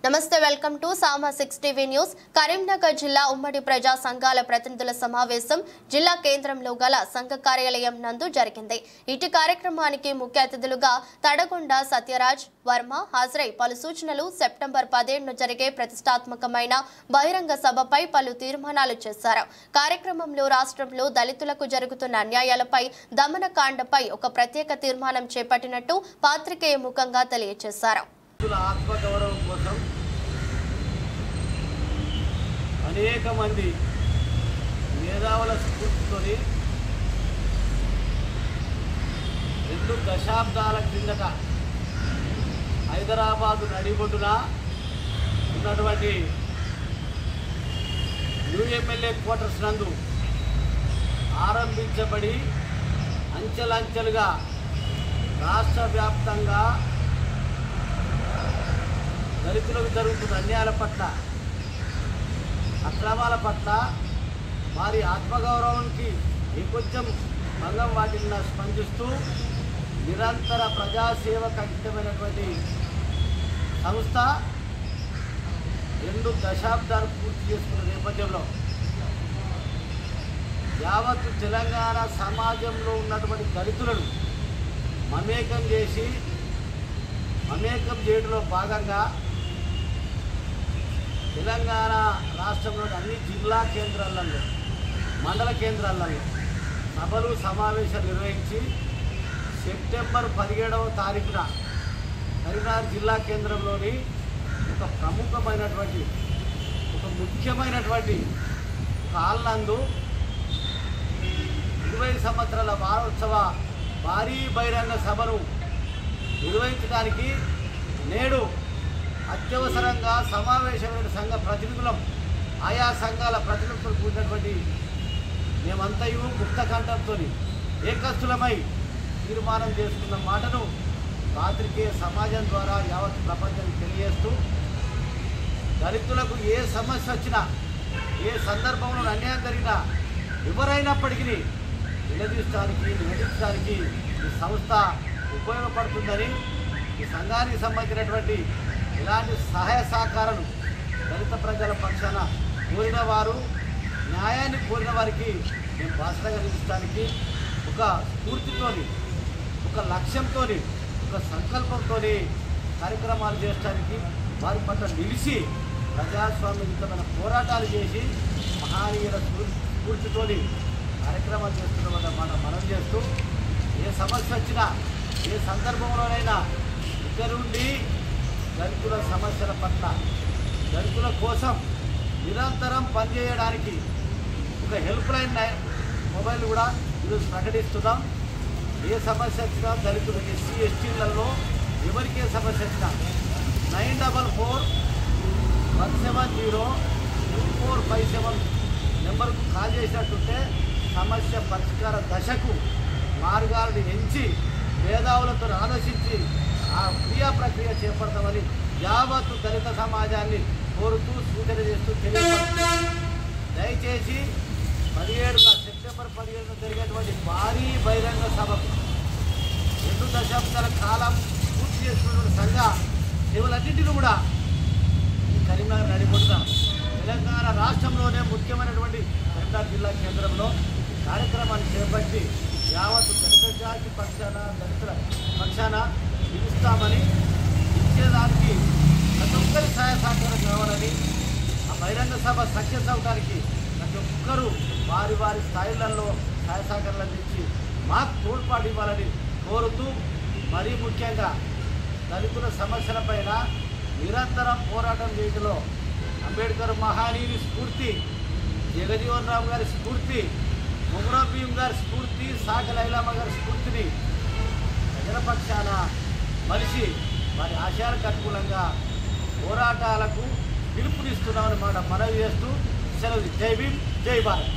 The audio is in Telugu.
నమస్తే welcome to Sama 6 TV news. Karimnagar జిల్లా ఉమ్మడి ప్రజా సంఘాల ప్రతినిధుల సమావేశం జిల్లా కేంద్రంలో గల సంఘ కార్యాలయం నందు జరిగింది. ఇటు కార్యక్రమానికి ముఖ్య అతిథులుగా తడగొండ సత్యరాజ్ వర్మ హాజరై పలు సూచనలు సెప్టెంబర్ 17న జరిగే ప్రతిష్టాత్మకమైన బహిరంగ సభపై పలు తీర్మానాలు చేశారు. కార్యక్రమంలో రాష్ట్రంలో దళితులకు జరుగుతున్న అన్యాయాలపై దమనకాండపై ఒక ప్రత్యేక తీర్మానం చేపట్టినట్టు పాత్రికేయ ముఖంగా తెలియజేశారు. ఆత్మగౌరవం కోసం అనేక మంది మేధావుల స్ఫూర్తితోని 2 దశాబ్దాల క్రిందట హైదరాబాదు నడిబొడ్డున ఉన్నటువంటి న్యూ ఎమ్మెల్యే క్వార్టర్స్ నందు ఆరంభించబడి అంచెలంచెలుగా రాష్ట్ర వ్యాప్తంగా దళితులకు జరుగుతున్న అన్యాయాల పట్ల, అక్రమాల పట్ల వారి ఆత్మగౌరవానికి ఇంకొంచెం భంగం వాటిని స్పందిస్తూ నిరంతర ప్రజాసేవకు అంకితమైనటువంటి సంస్థ 2 దశాబ్దాలు పూర్తి చేసుకున్న నేపథ్యంలో యావత్తు తెలంగాణ సమాజంలో ఉన్నటువంటి దళితులను మమేకం చేయడంలో భాగంగా తెలంగాణ రాష్ట్రంలోని అన్ని జిల్లా కేంద్రాలలో, మండల కేంద్రాలలో సభలు సమావేశాలు నిర్వహించి సెప్టెంబర్ 17వ తారీఖున కరీంనగర్ జిల్లా కేంద్రంలోని ఒక ప్రముఖమైనటువంటి ముఖ్యమైనటువంటి హాల్ నందు 20 సంవత్సరాల వారోత్సవ భారీ బహిరంగ సభను నిర్వహించడానికి నేడు అత్యవసరంగా సమావేశమైన సంఘ ప్రతినిధులం, ఆయా సంఘాల ప్రతినిధులతో కూడినటువంటి మేమంతయు ముక్త కంఠంతో ఏకస్థులమై తీర్మానం చేసుకున్న మాటను పాత్రికేయ సమాజం ద్వారా యావత్ ప్రపంచానికి తెలియజేస్తూ, దళితులకు ఏ సమస్య వచ్చినా, ఏ సందర్భంలో అన్యాయం జరిగినా ఎవరైనప్పటికీ నిలదీయడానికి ఈ సంస్థ ఉపయోగపడుతుందని, ఈ సంఘానికి సంబంధించినటువంటి ఇలాంటి సహాయ సహకారాలు దళిత ప్రజల పక్షాన కోరిన వారు, న్యాయాన్ని కోరిన వారికి మేము బాధ్యతగా నిలుస్తానికి ఒక స్ఫూర్తితోని, ఒక లక్ష్యంతో, ఒక సంకల్పంతో కార్యక్రమాలు చేయడానికి వారి పట్ల నిలిచి ప్రజాస్వామ్యయుతమైన పోరాటాలు చేసి మహనీయుల స్ఫూర్తితోని కార్యక్రమాలు చేస్తున్నమాట మనం చేస్తూ, ఏ సమస్య వచ్చినా, ఏ సందర్భంలోనైనా ఇద్దరుండి దళితుల సమస్యల పట్ల, దళితుల కోసం నిరంతరం పనిచేయడానికి ఒక హెల్ప్ లైన్ మొబైల్ కూడా ఈరోజు ప్రకటిస్తున్నాం. ఏ సమస్య వచ్చినా దళితులు ఎస్సీ ఎస్టీలలో ఎవరికి ఏ సమస్య వచ్చినా 944-170-2457 నెంబర్కు కాల్ చేసినట్టుంటే సమస్య పరిష్కార దశకు మార్గాలను ఎంచి మేధావులతో ఆలోచించి ఆ క్రియా ప్రక్రియ చేపడతామని యావత్తు దళిత సమాజాన్ని కోరుతూ సూచన చేస్తూ తెలియజేస్తుంది. దయచేసి సెప్టెంబర్ 17న జరిగేటువంటి భారీ బహిరంగ సభకు 2 దశాబ్దాల కాలం పూర్తి చేసుకున్నటువంటి సంఘ సేవలన్నింటినీ కూడా ఈ కరీంనగర్ నడిబొడ్డున తెలంగాణ రాష్ట్రంలోనే ముఖ్యమైనటువంటి కరీంనగర్ జిల్లా కేంద్రంలో కార్యక్రమాన్ని చేపట్టి యావత్తు దళిత జాతి పక్షాన, దళితుల పక్షాన నిలుస్తామని, ఇచ్చేదానికి ప్రతి ఒక్కరి సహాయ సహకారం కావాలని, ఆ బహిరంగ సభ సక్సెస్ అవడానికి ప్రతి ఒక్కరూ వారి వారి స్థాయిలలో సహాయ సహకారాలు అందించి మాకు తోడ్పాటు ఇవ్వాలని కోరుతూ, మరీ ముఖ్యంగా దళితుల సమస్యలపైన నిరంతరం పోరాటం చేయడంలో అంబేద్కర్ మహనీయుని స్ఫూర్తి, జగజీవన్ రామ్ గారి స్ఫూర్తి, ముమరా భీమ్ గారి స్ఫూర్తి, సాగల ఐలమ్మ గారి స్ఫూర్తిని ప్రజల పక్షాన మనిషి వారి ఆశయాలకు అనుకూలంగా పోరాటాలకు పిలుపునిస్తున్నామన్నమాట మనవి చేస్తూ సెలవు. జై భీమ్, జై భారత్.